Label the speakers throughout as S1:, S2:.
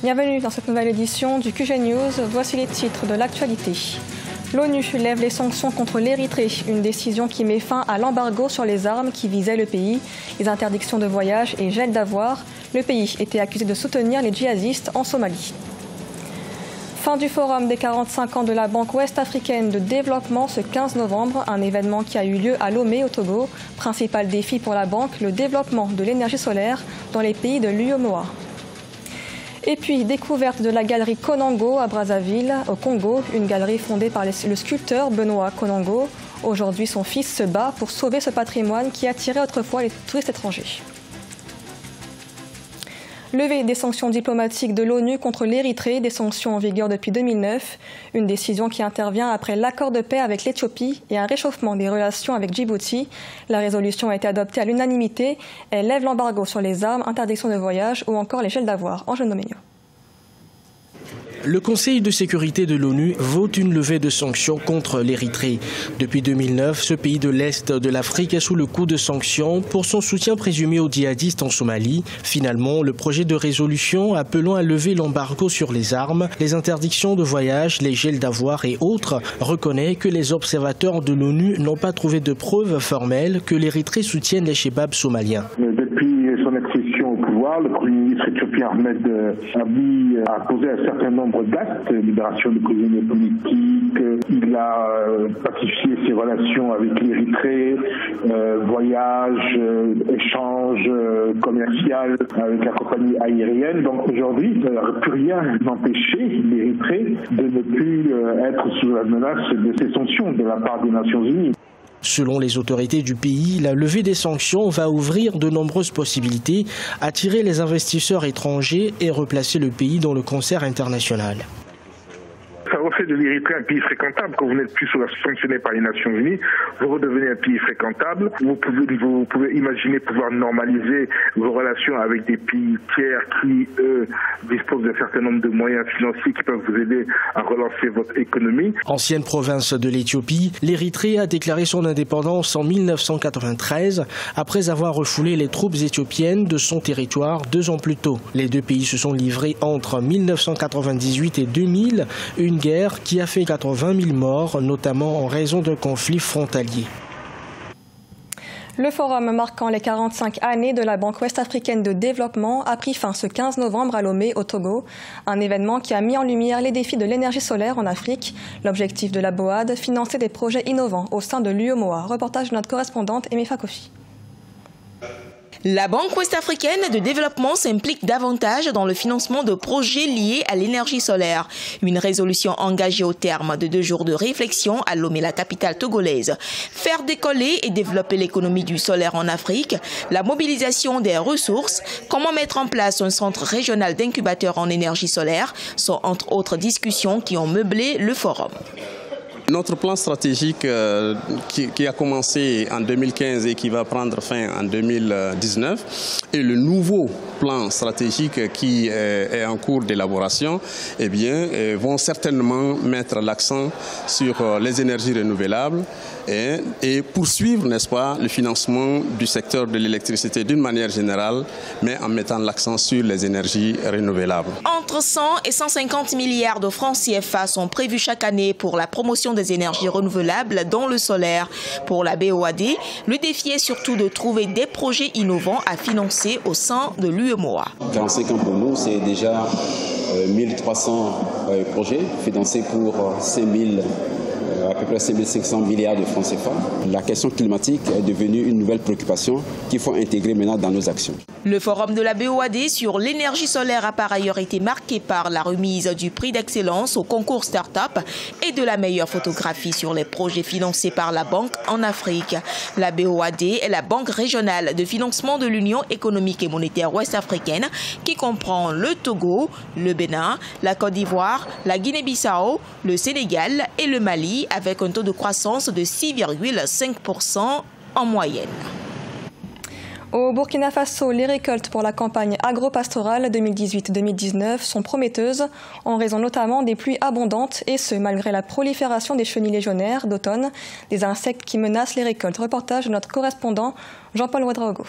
S1: Bienvenue dans cette nouvelle édition du QG News. Voici les titres de l'actualité. L'ONU lève les sanctions contre l'Érythrée, une décision qui met fin à l'embargo sur les armes qui visait le pays, les interdictions de voyage et gel d'avoirs. Le pays était accusé de soutenir les djihadistes en Somalie. Fin du forum des 45 ans de la Banque ouest-africaine de développement ce 15 novembre, un événement qui a eu lieu à Lomé au Togo. Principal défi pour la banque, le développement de l'énergie solaire dans les pays de l'UEMOA. Et puis, découverte de la galerie Konango à Brazzaville, au Congo, une galerie fondée par le sculpteur Benoît Konango. Aujourd'hui, son fils se bat pour sauver ce patrimoine qui attirait autrefois les touristes étrangers. Levée des sanctions diplomatiques de l'ONU contre l'Érythrée, des sanctions en vigueur depuis 2009. Une décision qui intervient après l'accord de paix avec l'Éthiopie et un réchauffement des relations avec Djibouti. La résolution a été adoptée à l'unanimité. Elle lève l'embargo sur les armes, interdiction de voyage ou encore les gels d'avoirs. Angèle Noménio.
S2: Le Conseil de sécurité de l'ONU vote une levée de sanctions contre l'Érythrée. Depuis 2009, ce pays de l'Est de l'Afrique est sous le coup de sanctions pour son soutien présumé aux djihadistes en Somalie. Finalement, le projet de résolution appelant à lever l'embargo sur les armes, les interdictions de voyage, les gels d'avoirs et autres reconnaît que les observateurs de l'ONU n'ont pas trouvé de preuves formelles que l'Érythrée soutienne les chebabs somaliens.
S3: Depuis son accession au pouvoir, le Premier ministre éthiopien Ahmed Abiy a posé un certain nombre d'actes, libération de prisonniers politiques, il a pacifié ses relations avec l'Érythrée, voyages, échanges commerciaux avec la compagnie aérienne. Donc aujourd'hui, plus rien n'empêchait l'Érythrée de ne plus être sous la menace de ces sanctions de la part des Nations Unies.
S2: Selon les autorités du pays, la levée des sanctions va ouvrir de nombreuses possibilités, attirer les investisseurs étrangers et replacer le pays dans le concert international.
S3: Ça refait de l'Érythrée un pays fréquentable. Quand vous n'êtes plus sanctionné par les Nations Unies, vous redevenez un pays fréquentable. Vous pouvez imaginer pouvoir normaliser vos relations avec des pays tiers qui, eux, disposent d'un certain nombre de moyens financiers qui peuvent vous aider à relancer votre économie.
S2: Ancienne province de l'Éthiopie, l'Érythrée a déclaré son indépendance en 1993 après avoir refoulé les troupes éthiopiennes de son territoire 2 ans plus tôt. Les deux pays se sont livrés entre 1998 et 2000, une guerre qui a fait 80 000 morts, notamment en raison d'un conflit frontalier.
S1: Le forum marquant les 45 années de la Banque ouest-africaine de développement a pris fin ce 15 novembre à Lomé, au Togo. Un événement qui a mis en lumière les défis de l'énergie solaire en Afrique. L'objectif de la BOAD, financer des projets innovants au sein de l'UEMOA. Reportage de notre correspondante Aimé Fakofi.
S4: La Banque ouest-africaine de développement s'implique davantage dans le financement de projets liés à l'énergie solaire. Une résolution engagée au terme de 2 jours de réflexion à Lomé, la capitale togolaise. Faire décoller et développer l'économie du solaire en Afrique, la mobilisation des ressources, comment mettre en place un centre régional d'incubateurs en énergie solaire sont entre autres discussions qui ont meublé le forum.
S5: Notre plan stratégique qui a commencé en 2015 et qui va prendre fin en 2019 et le nouveau plan stratégique qui est en cours d'élaboration, eh bien, vont certainement mettre l'accent sur les énergies renouvelables et poursuivre, n'est-ce pas, le financement du secteur de l'électricité d'une manière générale, mais en mettant l'accent sur les énergies renouvelables.
S4: Entre 100 et 150 milliards de francs CFA sont prévus chaque année pour la promotion des énergies renouvelables, dont le solaire. Pour la BOAD, le défi est surtout de trouver des projets innovants à financer au sein de l'UEMOA.
S6: 45 ans pour nous, c'est déjà 1300 projets financés pour 5000 à peu près 5500 milliards de francs CFA. La question climatique est devenue une nouvelle préoccupation qu'il faut intégrer maintenant dans nos actions.
S4: Le forum de la BOAD sur l'énergie solaire a par ailleurs été marqué par la remise du prix d'excellence au concours Start-up et de la meilleure photographie sur les projets financés par la banque en Afrique. La BOAD est la banque régionale de financement de l'Union économique et monétaire ouest-africaine qui comprend le Togo, le Bénin, la Côte d'Ivoire, la Guinée-Bissau, le Sénégal et le Mali, avec un taux de croissance de 6,5% en moyenne.
S1: Au Burkina Faso, les récoltes pour la campagne agro-pastorale 2018-2019 sont prometteuses, en raison notamment des pluies abondantes, et ce, malgré la prolifération des chenilles légionnaires d'automne, des insectes qui menacent les récoltes. Reportage de notre correspondant Jean-Paul Ouedraogo.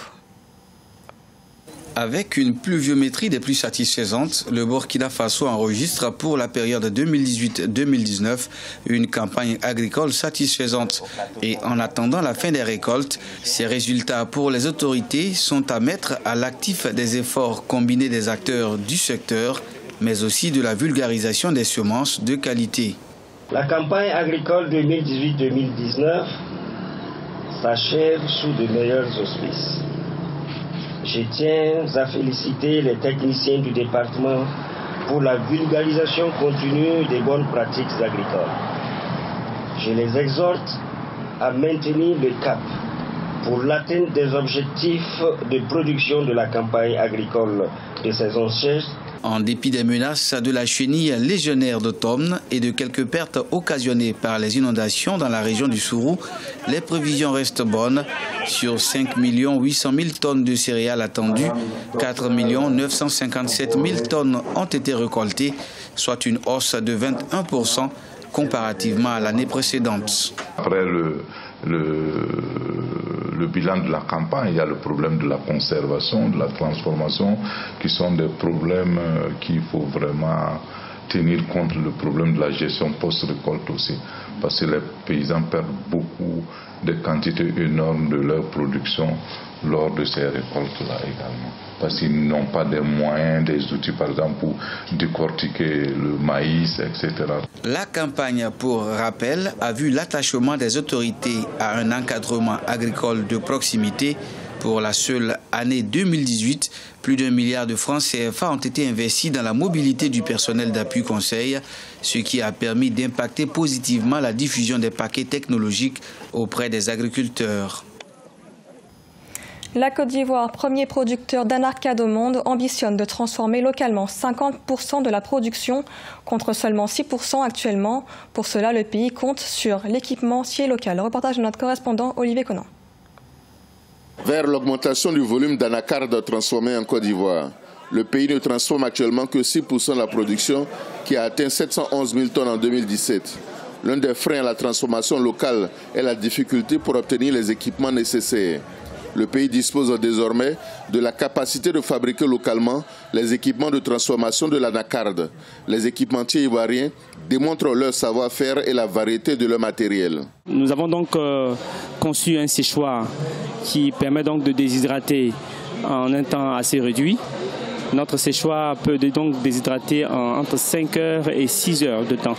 S7: Avec une pluviométrie des plus satisfaisantes, le Burkina Faso enregistre pour la période 2018-2019 une campagne agricole satisfaisante. Et en attendant la fin des récoltes, ces résultats pour les autorités sont à mettre à l'actif des efforts combinés des acteurs du secteur, mais aussi de la vulgarisation des semences de qualité.
S8: La campagne agricole 2018-2019 s'achève sous de meilleurs auspices. Je tiens à féliciter les techniciens du département pour la vulgarisation continue des bonnes pratiques agricoles. Je les exhorte à maintenir le cap pour l'atteinte des objectifs de production de la campagne agricole de saison sèche.
S7: En dépit des menaces de la chenille légionnaire d'automne et de quelques pertes occasionnées par les inondations dans la région du Sourou, les prévisions restent bonnes. Sur 5 800 000 tonnes de céréales attendues, 4 957 000 tonnes ont été récoltées, soit une hausse de 21% comparativement à l'année précédente.
S9: Après le bilan de la campagne, il y a le problème de la conservation, de la transformation, qui sont des problèmes qu'il faut vraiment tenir compte, le problème de la gestion post-récolte aussi, parce que les paysans perdent beaucoup de quantités énormes de leur production lors de ces récoltes-là également. Parce qu'ils n'ont pas des moyens, des outils par exemple pour décortiquer le maïs, etc.
S7: La campagne, pour rappel, a vu l'attachement des autorités à un encadrement agricole de proximité. Pour la seule année 2018, plus d'1 milliard de francs CFA ont été investis dans la mobilité du personnel d'appui conseil, ce qui a permis d'impacter positivement la diffusion des paquets technologiques auprès des agriculteurs.
S1: La Côte d'Ivoire, premier producteur d'anarcade au monde, ambitionne de transformer localement 50% de la production contre seulement 6% actuellement. Pour cela, le pays compte sur l'équipementier local. Reportage de notre correspondant Olivier Conan.
S10: Vers l'augmentation du volume d'anacarde transformé en Côte d'Ivoire. Le pays ne transforme actuellement que 6% de la production qui a atteint 711 000 tonnes en 2017. L'un des freins à la transformation locale est la difficulté pour obtenir les équipements nécessaires. Le pays dispose désormais de la capacité de fabriquer localement les équipements de transformation de l'anacarde. Les équipementiers ivoiriens démontrent leur savoir-faire et la variété de leur matériel.
S11: Nous avons donc conçu un séchoir qui permet donc de déshydrater en un temps assez réduit. Notre séchoir peut donc déshydrater entre 5 heures et 6 heures de temps.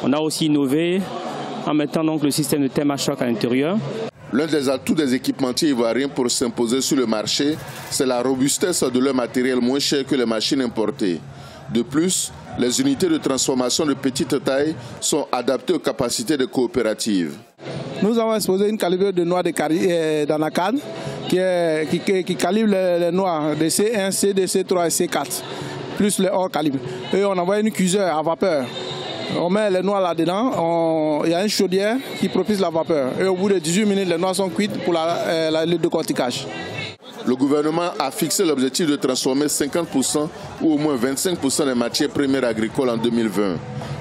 S11: On a aussi innové en mettant donc le système de thermachoc à l'intérieur.
S10: L'un des atouts des équipementiers ivoiriens pour s'imposer sur le marché, c'est la robustesse de leur matériel moins cher que les machines importées. De plus, les unités de transformation de petite taille sont adaptées aux capacités des coopératives.
S12: Nous avons exposé une calibreuse de noix d'anacarde qui calibre les noix de C1, C2, C3 et C4, plus les hors calibre. Et on envoie une cuiseur à vapeur. On met les noix là-dedans, il y a une chaudière qui propulse la vapeur. Et au bout de 18 minutes, les noix sont cuites pour le décortiquage.
S10: Le gouvernement a fixé l'objectif de transformer 50% ou au moins 25% des matières premières agricoles en 2020.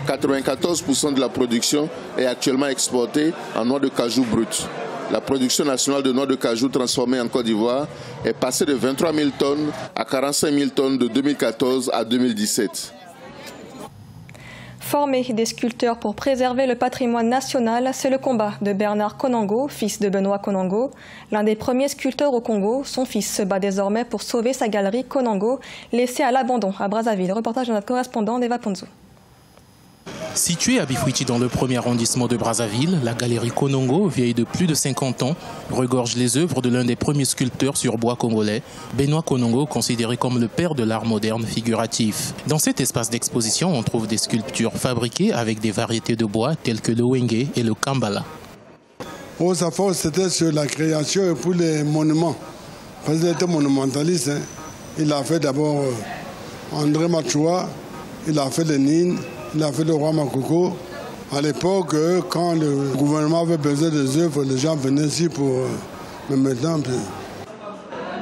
S10: 94% de la production est actuellement exportée en noix de cajou brute. La production nationale de noix de cajou transformée en Côte d'Ivoire est passée de 23 000 tonnes à 45 000 tonnes de 2014 à 2017.
S1: Former des sculpteurs pour préserver le patrimoine national, c'est le combat de Bernard Konango, fils de Benoît Konango. L'un des premiers sculpteurs au Congo, son fils se bat désormais pour sauver sa galerie Konango, laissée à l'abandon à Brazzaville. Reportage de notre correspondant Eva Ponzo.
S13: Située à Bifouiti dans le premier arrondissement de Brazzaville, la galerie Konango, vieille de plus de 50 ans, regorge les œuvres de l'un des premiers sculpteurs sur bois congolais, Benoît Konango, considéré comme le père de l'art moderne figuratif. Dans cet espace d'exposition, on trouve des sculptures fabriquées avec des variétés de bois telles que le wenge et le kambala.
S14: Sa force, c'était sur la création et pour les monuments. Parce qu'il était monumentaliste. Il a fait d'abord André Machoua, il a fait Lénine, il a fait le roi Makoko. À l'époque, quand le gouvernement avait besoin des œuvres, les gens venaient ici pour... Mais maintenant...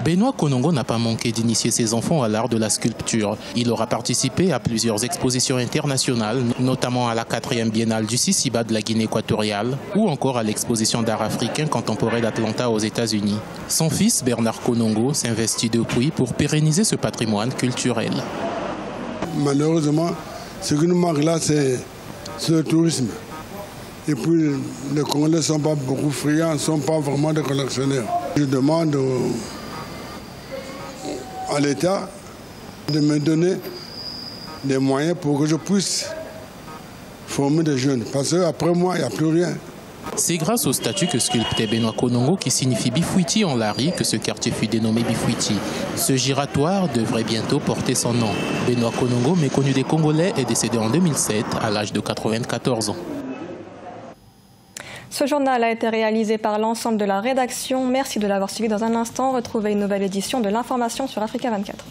S13: Benoît Konongo n'a pas manqué d'initier ses enfants à l'art de la sculpture. Il aura participé à plusieurs expositions internationales, notamment à la 4e biennale du Sisiba de la Guinée équatoriale ou encore à l'exposition d'art africain contemporain d'Atlanta aux États-Unis. Son fils Bernard Konongo s'investit depuis pour pérenniser ce patrimoine culturel.
S14: Malheureusement, ce qui nous manque là, c'est le tourisme. Et puis, les Congolais ne sont pas beaucoup friands, ne sont pas vraiment des collectionneurs. Je demande à l'État de me donner des moyens pour que je puisse former des jeunes. Parce qu'après moi, il n'y a plus rien.
S13: C'est grâce au statut que sculptait Benoît Konongo, qui signifie Bifouiti en lari, que ce quartier fut dénommé Bifouiti. Ce giratoire devrait bientôt porter son nom. Benoît Konongo, méconnu des Congolais, est décédé en 2007 à l'âge de 94 ans.
S1: Ce journal a été réalisé par l'ensemble de la rédaction. Merci de l'avoir suivi. Dans un instant, retrouvez une nouvelle édition de l'information sur Africa 24.